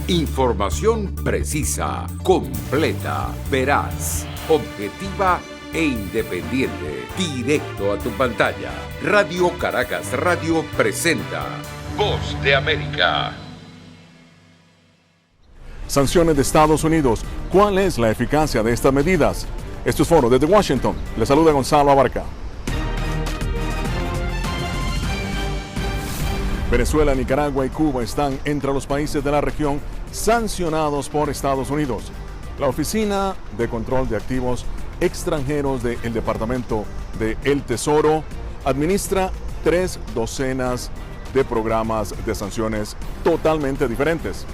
Información precisa, completa, veraz, objetiva e independiente. Directo a tu pantalla. Radio Caracas Radio presenta Voz de América. Sanciones de Estados Unidos. ¿Cuál es la eficacia de estas medidas? Esto es Foro desde Washington. Le saluda Gonzalo Abarca. Venezuela, Nicaragua y Cuba están entre los países de la región sancionados por Estados Unidos. La Oficina de Control de Activos Extranjeros del Departamento del Tesoro administra 3 docenas de programas de sanciones totalmente diferentes.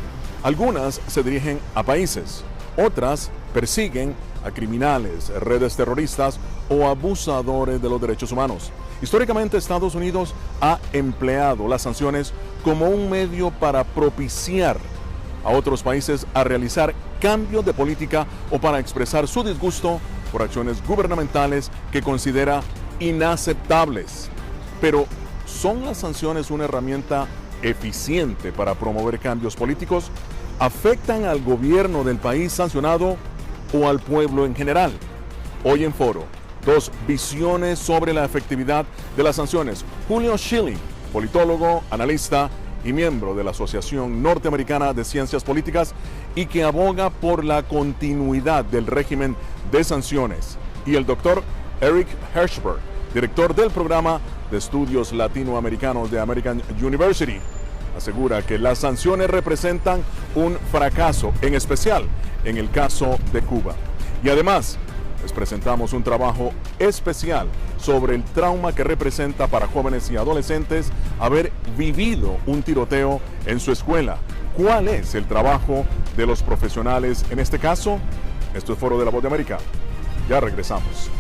Algunas se dirigen a países, otras persiguen a criminales, redes terroristas o abusadores de los derechos humanos. Históricamente, Estados Unidos ha empleado las sanciones como un medio para propiciar a otros países a realizar cambios de política o para expresar su disgusto por acciones gubernamentales que considera inaceptables. Pero, ¿son las sanciones una herramienta eficiente para promover cambios políticos? ¿Afectan al gobierno del país sancionado o al pueblo en general? Hoy en Foro, 2 visiones sobre la efectividad de las sanciones. Julio Schilling, politólogo, analista y miembro de la Asociación Norteamericana de Ciencias Políticas y que aboga por la continuidad del régimen de sanciones. Y el doctor Eric Hershberg, director del programa de estudios latinoamericanos de American University, asegura que las sanciones representan un fracaso, en especial en el caso de Cuba. Y además, les presentamos un trabajo especial sobre el trauma que representa para jóvenes y adolescentes haber vivido un tiroteo en su escuela. ¿Cuál es el trabajo de los profesionales en este caso? Esto es Foro de la Voz de América. Ya regresamos.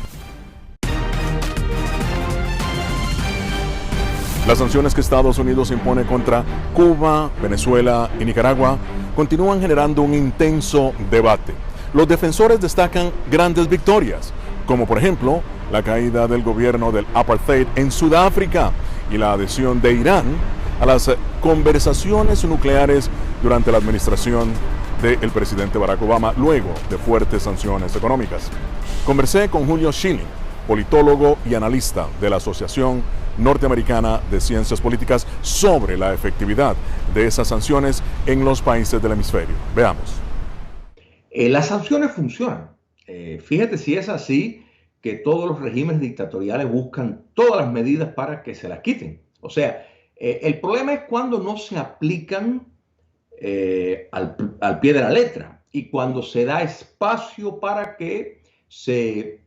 Las sanciones que Estados Unidos impone contra Cuba, Venezuela y Nicaragua continúan generando un intenso debate. Los defensores destacan grandes victorias, como por ejemplo la caída del gobierno del apartheid en Sudáfrica y la adhesión de Irán a las conversaciones nucleares durante la administración del presidente Barack Obama luego de fuertes sanciones económicas. Conversé con Julio Schilling, politólogo y analista de la Asociación Norteamericana de Ciencias Políticas, sobre la efectividad de esas sanciones en los países del hemisferio. Veamos. Las sanciones funcionan. Fíjate si es así que todos los regímenes dictatoriales buscan todas las medidas para que se las quiten. O sea, el problema es cuando no se aplican al pie de la letra y cuando se da espacio para que se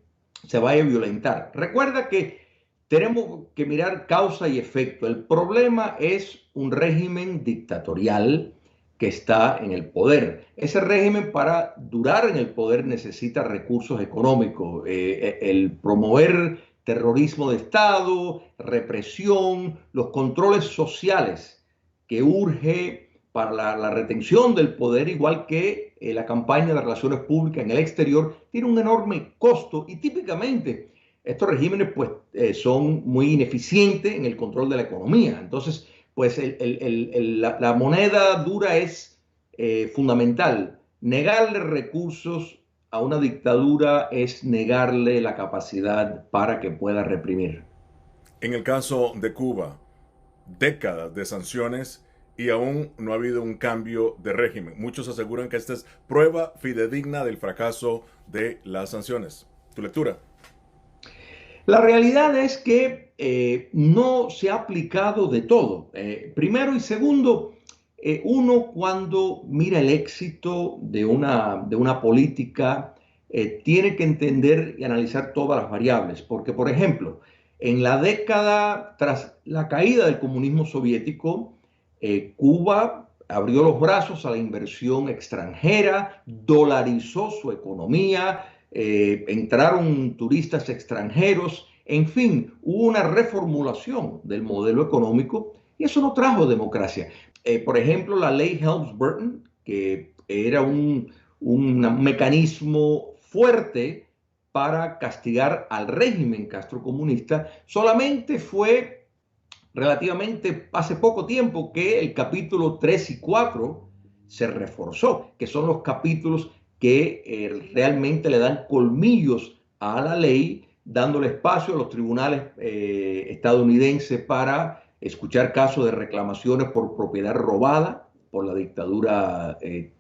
vaya a violentar. Recuerda que tenemos que mirar causa y efecto. El problema es un régimen dictatorial que está en el poder. Ese régimen, para durar en el poder, necesita recursos económicos. El promover terrorismo de Estado, represión, los controles sociales que urge para la retención del poder, igual que la campaña de relaciones públicas en el exterior, tiene un enorme costo y típicamente estos regímenes pues, son muy ineficientes en el control de la economía. Entonces, pues la moneda dura es fundamental. Negarle recursos a una dictadura es negarle la capacidad para que pueda reprimir. En el caso de Cuba, décadas de sanciones y aún no ha habido un cambio de régimen. Muchos aseguran que esta es prueba fidedigna del fracaso de las sanciones. ¿Tu lectura? La realidad es que no se ha aplicado de todo. Primero y segundo, uno cuando mira el éxito de una política tiene que entender y analizar todas las variables. Porque, por ejemplo, en la década tras la caída del comunismo soviético, Cuba abrió los brazos a la inversión extranjera, dolarizó su economía, entraron turistas extranjeros, en fin, hubo una reformulación del modelo económico y eso no trajo democracia. Por ejemplo, la ley Helms-Burton, que era un mecanismo fuerte para castigar al régimen castrocomunista, solamente fue relativamente hace poco tiempo que el capítulo 3 y 4 se reforzó, que son los capítulos que realmente le dan colmillos a la ley, dándole espacio a los tribunales estadounidenses para escuchar casos de reclamaciones por propiedad robada por la dictadura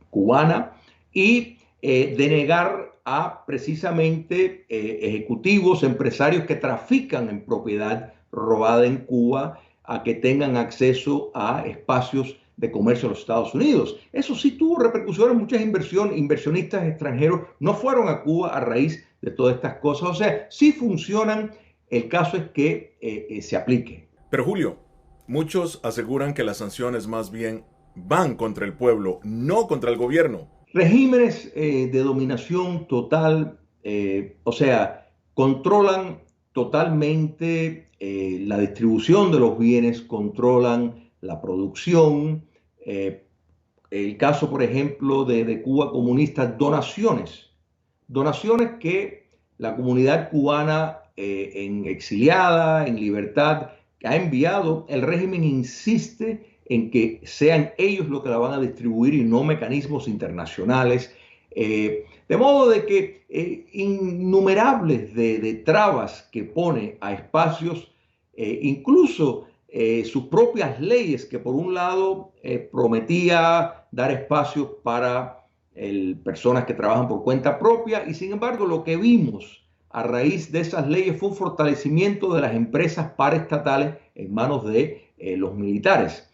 cubana y denegar a precisamente ejecutivos, empresarios que trafican en propiedad robada en Cuba a que tengan acceso a espacios de comercio en los Estados Unidos. Eso sí tuvo repercusiones, muchas inversionistas extranjeros no fueron a Cuba a raíz de todas estas cosas. O sea, sí funcionan, el caso es que se aplique. Pero Julio, muchos aseguran que las sanciones más bien van contra el pueblo, no contra el gobierno. Regímenes de dominación total, o sea, controlan totalmente la distribución de los bienes, controlan la producción. El caso, por ejemplo, de Cuba comunista, donaciones que la comunidad cubana en exiliada, en libertad, ha enviado. El régimen insiste en que sean ellos los que la van a distribuir y no mecanismos internacionales. De modo de que innumerables de trabas que pone a espacios, incluso sus propias leyes, que por un lado prometía dar espacios para personas que trabajan por cuenta propia, y sin embargo lo que vimos a raíz de esas leyes fue un fortalecimiento de las empresas paraestatales en manos de los militares.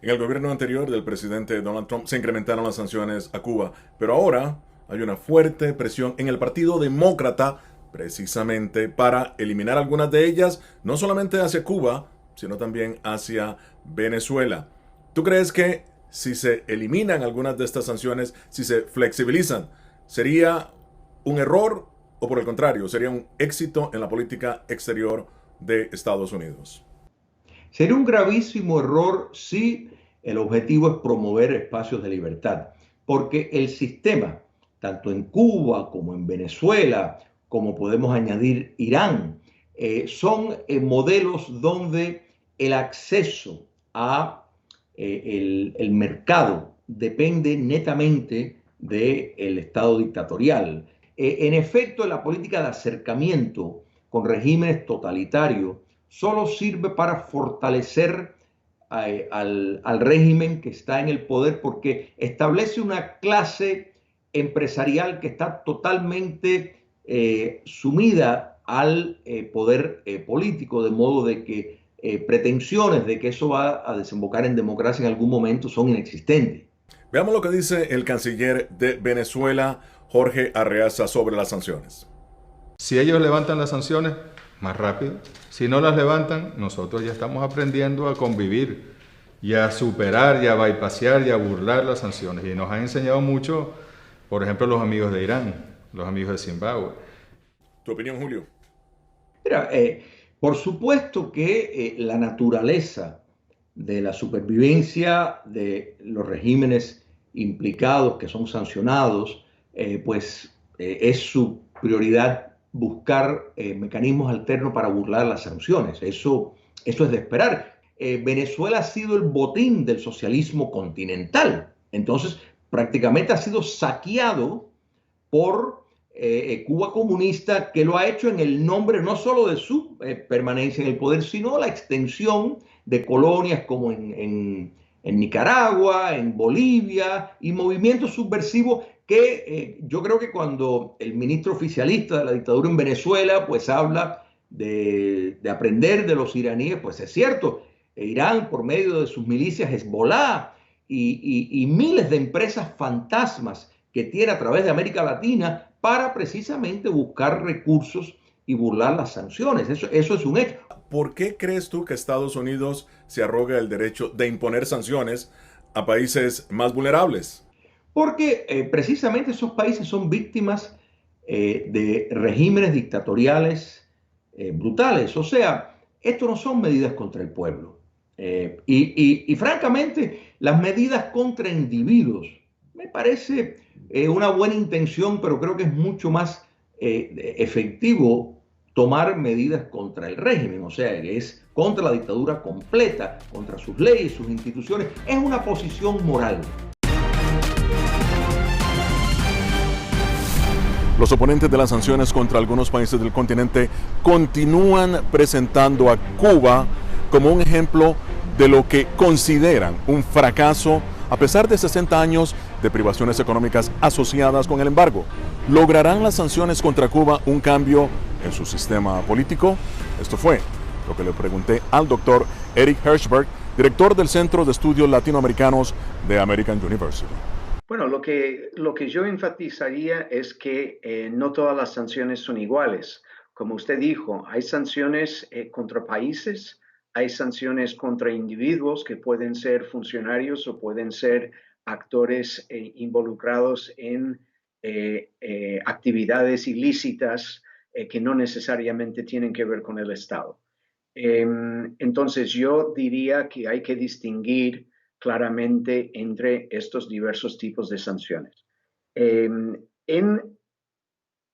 En el gobierno anterior del presidente Donald Trump se incrementaron las sanciones a Cuba, pero ahora hay una fuerte presión en el Partido Demócrata precisamente para eliminar algunas de ellas, no solamente hacia Cuba, sino también hacia Venezuela. ¿Tú crees que si se eliminan algunas de estas sanciones, si se flexibilizan, sería un error o por el contrario, sería un éxito en la política exterior de Estados Unidos? Sería un gravísimo error si el objetivo es promover espacios de libertad, porque el sistema, tanto en Cuba como en Venezuela, como podemos añadir Irán, son modelos donde el acceso a el mercado depende netamente del Estado dictatorial. En efecto, la política de acercamiento con regímenes totalitarios solo sirve para fortalecer al régimen que está en el poder, porque establece una clase empresarial que está totalmente sumida al poder político, de modo de que pretensiones de que eso va a desembocar en democracia en algún momento son inexistentes. Veamos lo que dice el canciller de Venezuela, Jorge Arreaza, sobre las sanciones. Si ellos levantan las sanciones, más rápido. Si no las levantan, nosotros ya estamos aprendiendo a convivir y a superar y a bypassear y a burlar las sanciones. Y nos han enseñado mucho, por ejemplo, los amigos de Irán, los amigos de Zimbabue. ¿Tu opinión, Julio? Mira, por supuesto que la naturaleza de la supervivencia de los regímenes implicados, que son sancionados, es su prioridad buscar mecanismos alternos para burlar las sanciones. Eso es de esperar. Venezuela ha sido el botín del socialismo continental. Entonces, prácticamente ha sido saqueado por Cuba comunista, que lo ha hecho en el nombre no solo de su permanencia en el poder, sino la extensión de colonias como en Nicaragua, en Bolivia, y movimientos subversivos que yo creo que cuando el ministro oficialista de la dictadura en Venezuela pues habla de aprender de los iraníes, pues es cierto. Irán, por medio de sus milicias Hezbollah y miles de empresas fantasmas que tiene a través de América Latina para precisamente buscar recursos y burlar las sanciones. Eso es un hecho. ¿Por qué crees tú que Estados Unidos se arroga el derecho de imponer sanciones a países más vulnerables? Porque precisamente esos países son víctimas de regímenes dictatoriales brutales. O sea, esto no son medidas contra el pueblo. Y francamente, las medidas contra individuos me parece una buena intención, pero creo que es mucho más efectivo tomar medidas contra el régimen, o sea, que es contra la dictadura completa, contra sus leyes, sus instituciones. Es una posición moral. Los oponentes de las sanciones contra algunos países del continente continúan presentando a Cuba como un ejemplo de lo que consideran un fracaso a pesar de 60 años de privaciones económicas asociadas con el embargo. ¿Lograrán las sanciones contra Cuba un cambio en su sistema político? Esto fue lo que le pregunté al doctor Eric Hershberg, director del Centro de Estudios Latinoamericanos de American University. Bueno, lo que yo enfatizaría es que no todas las sanciones son iguales. Como usted dijo, hay sanciones contra países, hay sanciones contra individuos que pueden ser funcionarios o pueden ser actores involucrados en actividades ilícitas que no necesariamente tienen que ver con el Estado. Entonces yo diría que hay que distinguir claramente entre estos diversos tipos de sanciones. En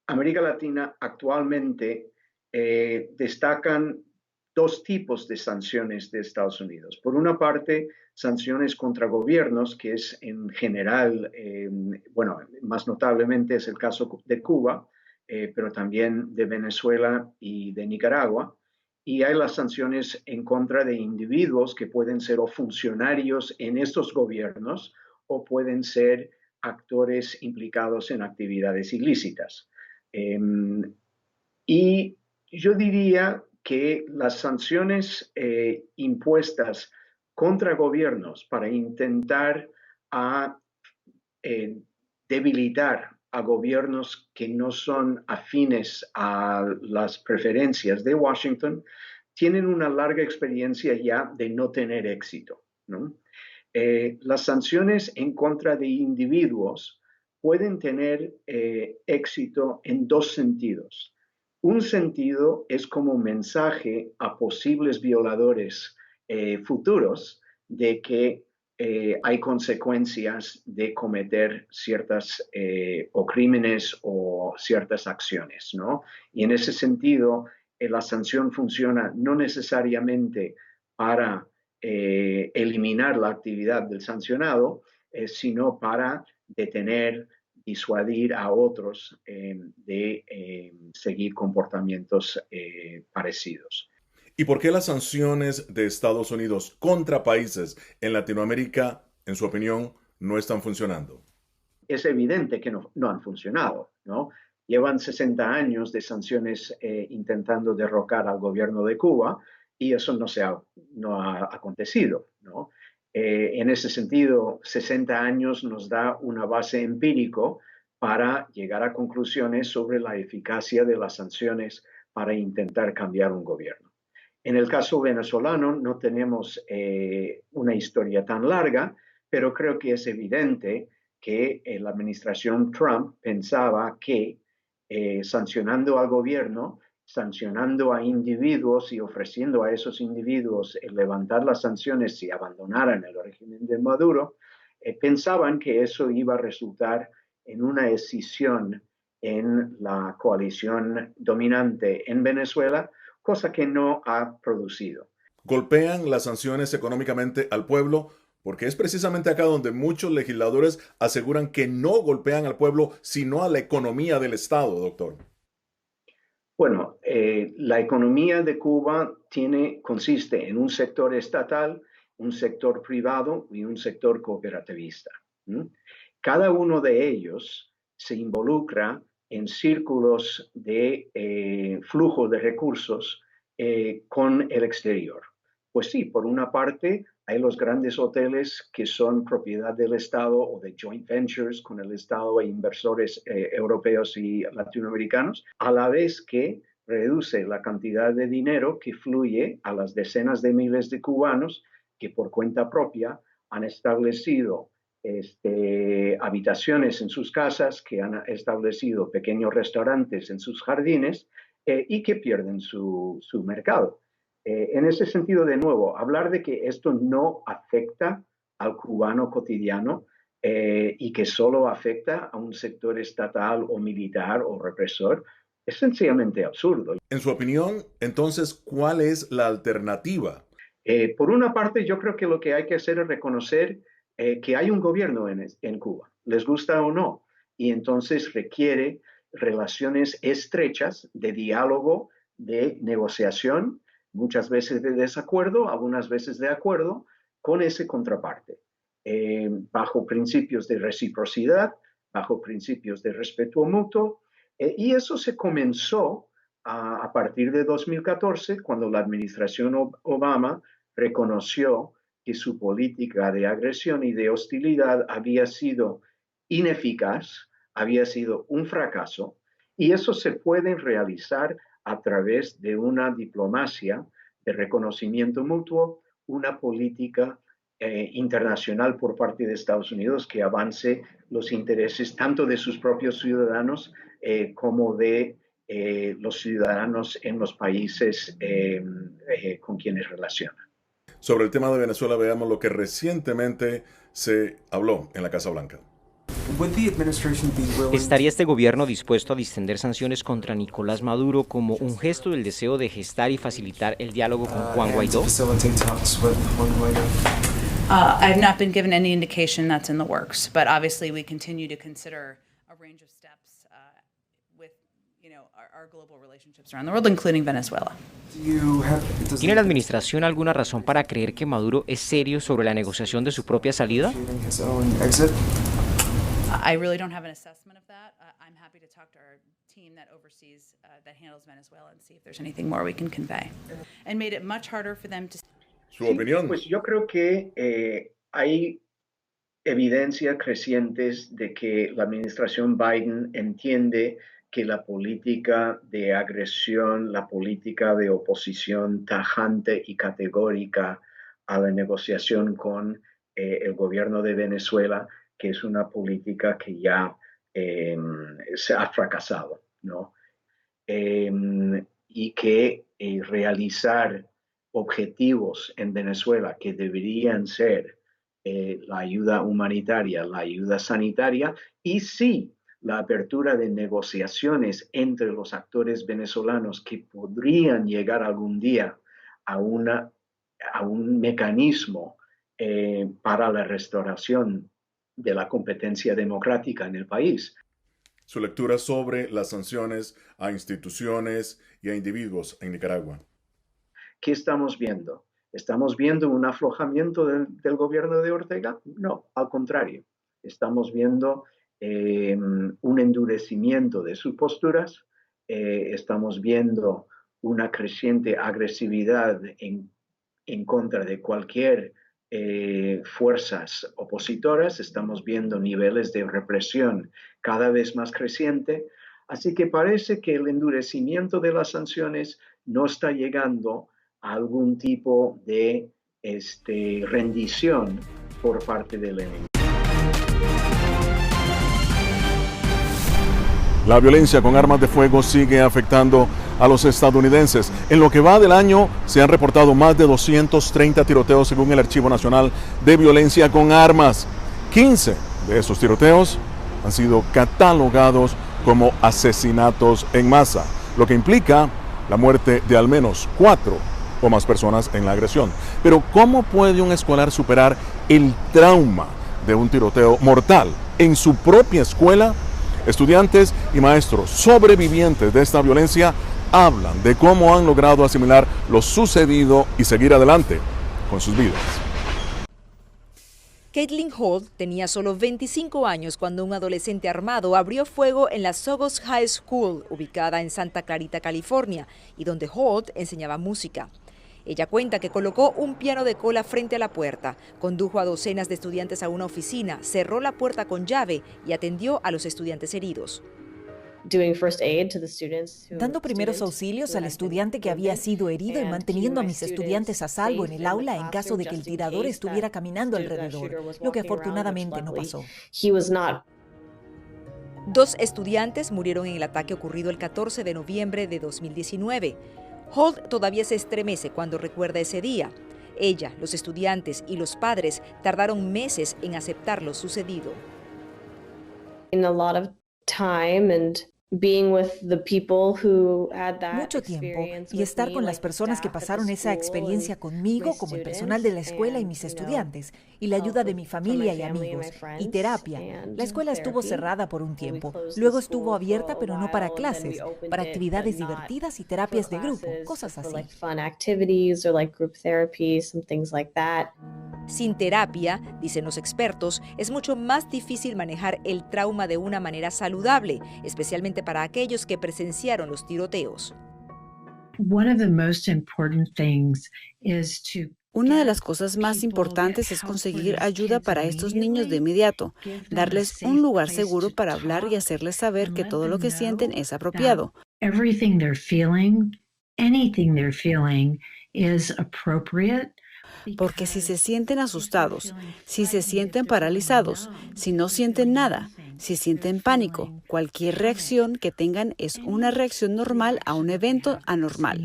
América Latina actualmente destacan dos tipos de sanciones de Estados Unidos. Por una parte, sanciones contra gobiernos, que es en general, bueno, más notablemente es el caso de Cuba, pero también de Venezuela y de Nicaragua. Y hay las sanciones en contra de individuos que pueden ser o funcionarios en estos gobiernos o pueden ser actores implicados en actividades ilícitas. Y yo diría que las sanciones impuestas contra gobiernos para intentar debilitar a gobiernos que no son afines a las preferencias de Washington, tienen una larga experiencia ya de no tener éxito, ¿no? Las sanciones en contra de individuos pueden tener éxito en dos sentidos. Un sentido es como mensaje a posibles violadores futuros de que hay consecuencias de cometer ciertas o crímenes o ciertas acciones, ¿no? Y en ese sentido, la sanción funciona no necesariamente para eliminar la actividad del sancionado, sino para detener, disuadir a otros de seguir comportamientos parecidos. ¿Y por qué las sanciones de Estados Unidos contra países en Latinoamérica, en su opinión, no están funcionando? Es evidente que no han funcionado, ¿no? Llevan 60 años de sanciones intentando derrocar al gobierno de Cuba y eso no ha acontecido, ¿no? En ese sentido, 60 años nos da una base empírico para llegar a conclusiones sobre la eficacia de las sanciones para intentar cambiar un gobierno. En el caso venezolano no tenemos una historia tan larga, pero creo que es evidente que la administración Trump pensaba que sancionando al gobierno, sancionando a individuos y ofreciendo a esos individuos levantar las sanciones si abandonaran el régimen de Maduro, pensaban que eso iba a resultar en una escisión en la coalición dominante en Venezuela, cosa que no ha producido. ¿Golpean las sanciones económicamente al pueblo? Porque es precisamente acá donde muchos legisladores aseguran que no golpean al pueblo, sino a la economía del Estado, doctor. Bueno, la economía de Cuba consiste en un sector estatal, un sector privado y un sector cooperativista. Cada uno de ellos se involucra en círculos de flujo de recursos con el exterior. Pues sí, por una parte hay los grandes hoteles que son propiedad del Estado o de joint ventures con el Estado e inversores europeos y latinoamericanos, a la vez que reduce la cantidad de dinero que fluye a las decenas de miles de cubanos que por cuenta propia han establecido habitaciones en sus casas, que han establecido pequeños restaurantes en sus jardines y que pierden su mercado. En ese sentido, de nuevo, hablar de que esto no afecta al cubano cotidiano y que solo afecta a un sector estatal o militar o represor es sencillamente absurdo. En su opinión, entonces, ¿cuál es la alternativa? Por una parte, yo creo que lo que hay que hacer es reconocer que hay un gobierno en Cuba, les gusta o no, y entonces requiere relaciones estrechas de diálogo, de negociación, muchas veces de desacuerdo, algunas veces de acuerdo, con ese contraparte, bajo principios de reciprocidad, bajo principios de respeto mutuo, y eso se comenzó a partir de 2014, cuando la administración Obama reconoció que su política de agresión y de hostilidad había sido ineficaz, había sido un fracaso, y eso se puede realizar a través de una diplomacia de reconocimiento mutuo, una política internacional por parte de Estados Unidos que avance los intereses tanto de sus propios ciudadanos como de los ciudadanos en los países con quienes relacionan. Sobre el tema de Venezuela, veamos lo que recientemente se habló en la Casa Blanca. ¿Estaría este gobierno dispuesto a distender sanciones contra Nicolás Maduro como un gesto del deseo de gestar y facilitar el diálogo con Juan Guaidó? I have not been given any indication that's in the works, but obviously we continue to consider a range of steps with, our global relationships around the world, including Venezuela. ¿Tiene la administración alguna razón para creer que Maduro es serio sobre la negociación de su propia salida? I really don't have an assessment of that. I'm happy to talk to our team that oversees, that handles Venezuela and see if there's anything more we can convey. And made it much harder for them to... ¿Su opinión? Pues yo creo que hay evidencias crecientes de que la administración Biden entiende que la política de agresión, la política de oposición tajante y categórica a la negociación con el gobierno de Venezuela, que es una política que ya se ha fracasado, ¿no? Y que realizar objetivos en Venezuela que deberían ser la ayuda humanitaria, la ayuda sanitaria y sí la apertura de negociaciones entre los actores venezolanos que podrían llegar algún día a un mecanismo para la restauración de la competencia democrática en el país. Su lectura sobre las sanciones a instituciones y a individuos en Nicaragua. ¿Qué estamos viendo? ¿Estamos viendo un aflojamiento del gobierno de Ortega? No, al contrario. Estamos viendo un endurecimiento de sus posturas, estamos viendo una creciente agresividad en contra de cualquier fuerzas opositoras, estamos viendo niveles de represión cada vez más creciente, así que parece que el endurecimiento de las sanciones no está llegando a algún tipo de rendición por parte del enemigo. La violencia con armas de fuego sigue afectando a los estadounidenses. En lo que va del año se han reportado más de 230 tiroteos según el Archivo Nacional de Violencia con Armas. 15 de esos tiroteos han sido catalogados como asesinatos en masa, lo que implica la muerte de al menos 4 o más personas en la agresión. Pero ¿cómo puede un escolar superar el trauma de un tiroteo mortal en su propia escuela? Estudiantes y maestros sobrevivientes de esta violencia hablan de cómo han logrado asimilar lo sucedido y seguir adelante con sus vidas. Caitlin Holt tenía solo 25 años cuando un adolescente armado abrió fuego en la Sogos High School, ubicada en Santa Clarita, California, y donde Holt enseñaba música. Ella cuenta que colocó un piano de cola frente a la puerta, condujo a docenas de estudiantes a una oficina, cerró la puerta con llave y atendió a los estudiantes heridos. Dando primeros auxilios al estudiante que había sido herido y manteniendo a mis estudiantes a salvo en el aula en caso de que el tirador estuviera caminando alrededor, lo que afortunadamente no pasó. 2 estudiantes murieron en el ataque ocurrido el 14 de noviembre de 2019. Holt todavía se estremece cuando recuerda ese día. Ella, los estudiantes y los padres tardaron meses en aceptar lo sucedido. Mucho tiempo y estar con las personas que pasaron esa experiencia conmigo, como el personal de la escuela y mis estudiantes, y la ayuda de mi familia y amigos, y terapia. La escuela estuvo cerrada por un tiempo, luego estuvo abierta pero no para clases, para actividades divertidas y terapias de grupo, cosas así. Sin terapia, dicen los expertos, es mucho más difícil manejar el trauma de una manera saludable, especialmente para aquellos que presenciaron los tiroteos. Una de las cosas más importantes es conseguir ayuda para estos niños de inmediato, darles un lugar seguro para hablar y hacerles saber que todo lo que sienten es apropiado. Porque si se sienten asustados, si se sienten paralizados, si no sienten nada, si sienten pánico, cualquier reacción que tengan es una reacción normal a un evento anormal.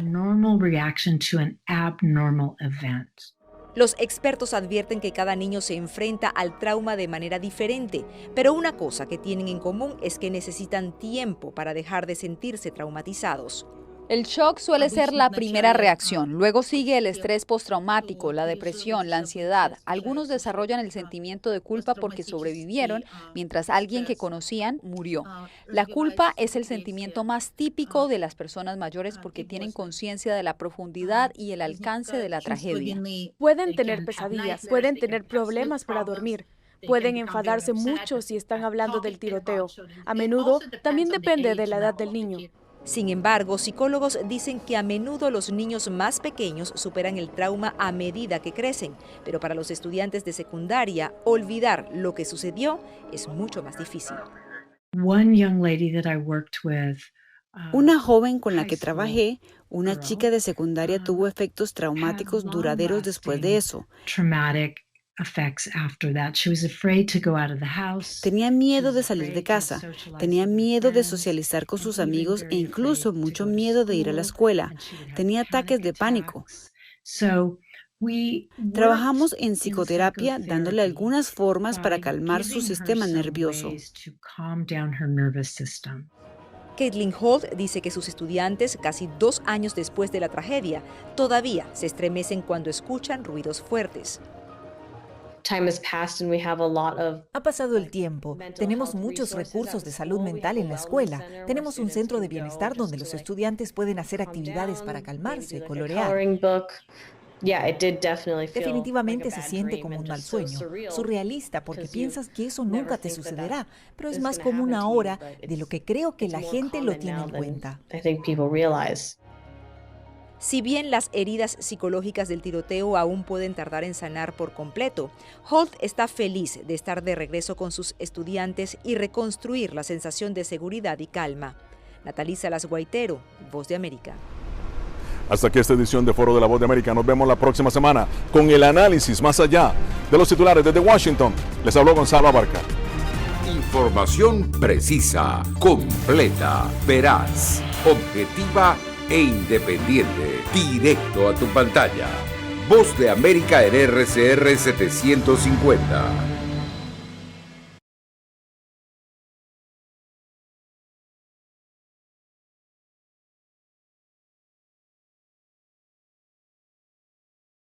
Los expertos advierten que cada niño se enfrenta al trauma de manera diferente, pero una cosa que tienen en común es que necesitan tiempo para dejar de sentirse traumatizados. El shock suele ser la primera reacción, luego sigue el estrés postraumático, la depresión, la ansiedad. Algunos desarrollan el sentimiento de culpa porque sobrevivieron, mientras alguien que conocían murió. La culpa es el sentimiento más típico de las personas mayores porque tienen conciencia de la profundidad y el alcance de la tragedia. Pueden tener pesadillas, pueden tener problemas para dormir. Pueden enfadarse mucho si están hablando del tiroteo. A menudo también depende de la edad del niño. Sin embargo, psicólogos dicen que a menudo los niños más pequeños superan el trauma a medida que crecen, pero para los estudiantes de secundaria, olvidar lo que sucedió es mucho más difícil. Una joven con la que trabajé, una chica de secundaria, tuvo efectos traumáticos duraderos después de eso. Tenía miedo de salir de casa, tenía miedo de socializar con sus amigos e incluso mucho miedo de ir a la escuela. Tenía ataques de pánico. Trabajamos en psicoterapia dándole algunas formas para calmar su sistema nervioso. Caitlin Holt dice que sus estudiantes, casi 2 años después de la tragedia, todavía se estremecen cuando escuchan ruidos fuertes. Ha pasado el tiempo. Tenemos muchos recursos de salud mental en la escuela. Tenemos un centro de bienestar donde los estudiantes pueden hacer actividades para calmarse, colorear. Definitivamente se siente como un mal sueño, surrealista, porque piensas que eso nunca te sucederá, pero es más común ahora de lo que creo que la gente lo tiene en cuenta. Si bien las heridas psicológicas del tiroteo aún pueden tardar en sanar por completo, Holt está feliz de estar de regreso con sus estudiantes y reconstruir la sensación de seguridad y calma. Natalie Salas Guaitero, Voz de América. Hasta aquí esta edición de Foro de la Voz de América. Nos vemos la próxima semana con el análisis más allá de los titulares. Desde Washington, les habló Gonzalo Abarca. Información precisa, completa, veraz, objetiva e independiente. Directo a tu pantalla. Voz de América en RCR 750.